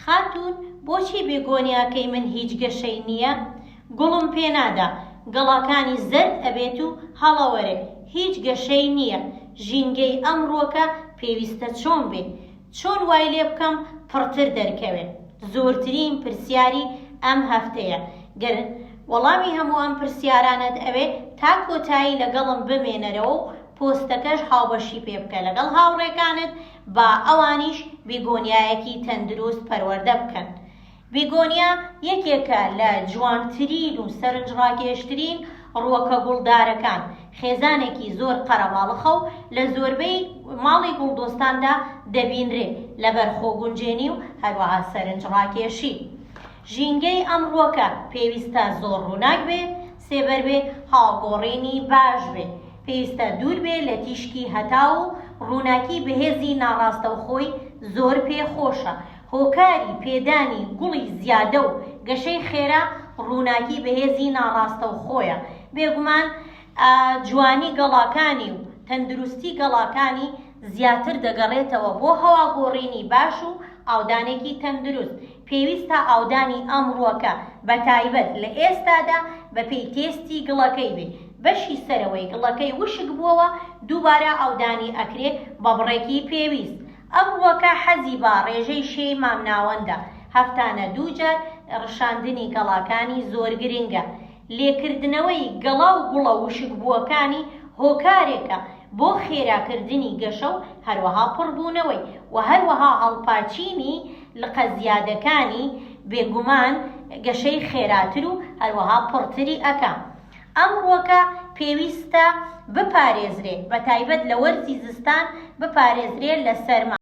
خاتون بۆچی بێگۆنیاکەی من هیچ گەشەی نییە؟ گوڵم پێ نادا، گەڵاکانی زەرد ئەبێت و هەڵەوەرێ، هیچ گەشەی نییە. ژینگەی ئەمڕۆکە پێویستە چۆن بێت؟ چۆن وای لێ بکەم پڕتر دەرکەوێت؟ زۆرترین پرسیاری ئەم هەفتەیە. گەر وەڵامی هەموو ئەم پرسیارانت ئەوێ تا کۆتایی لەگەڵم بمێنەرەوە و پۆستەکەش هاوبەشی پێ بکە لەگەڵ هاوڕێکانت با ئەوانیش بێگۆنیایەکی تەندروست پەروەردە بکەن. بێگۆنیا یەکێکە لە جوانترین و سەرنجڕاکێشترین ڕووەکە گوڵدارەکان، خێزانێکی زۆر قەرەماڵخە و لە زۆربەی ماڵی گوڵدۆستاندا دەبینرێ لەبەر خۆگونجێنی و هەروەها سەرنجڕاکێشی. ژینگەی ئەمڕۆکە پێویستە زۆر ڕووناک بێ، سێبەر بێ، هاوگۆڕینی باش بێ، پێویستە دوور بێ لە تیشکی هەتا و ڕووناکی بەهێزی ناڕاستەوخۆی زۆر پێخۆشە. هۆکاری پێدانی گوڵی زیادە و گەشەی خێرا ڕووناکی بەهێزی ناڕاستەوخۆیە. بێگومان جوانی گەڵاکانی و تەندروستی گەڵاکانی زیاتر دەگەڕێتەوە بۆ هەواگۆڕینی باش و ئاودانێکی تەندروست. پێویستە ئاودانی ئەمڕۆکە بە تایبەت لە ئێستادا بەپێی تێستی گڵەکەی بێ. بەشی سەرەوەی گڵەکەی وشک بووەوە دووبارە ئاودانی ئەکرێ بە بڕێکی پێویست. ئەمڕۆکە حەزی با ڕێژەی شێی مامناوەندە، هەفتانە دووجار ڕشاندنی گەڵاکانی زۆر گرنگە. لێکردنەوەی گەڵا و گوڵە وشک بووەکانی هۆکارێکە بۆ خێراکردنی گەشە و هەروەها پڕبوونەوەی و هەروەها هەڵپاچینی لقە زیادەکانی بێگومان گەشەی خێراتر و هەروەها پڕتری ئەکا. ئەمڕۆکە پێویستە بپارێزرێ، بە تایبەت لە وەرزی زستان بپارێزرێ لە سەرما.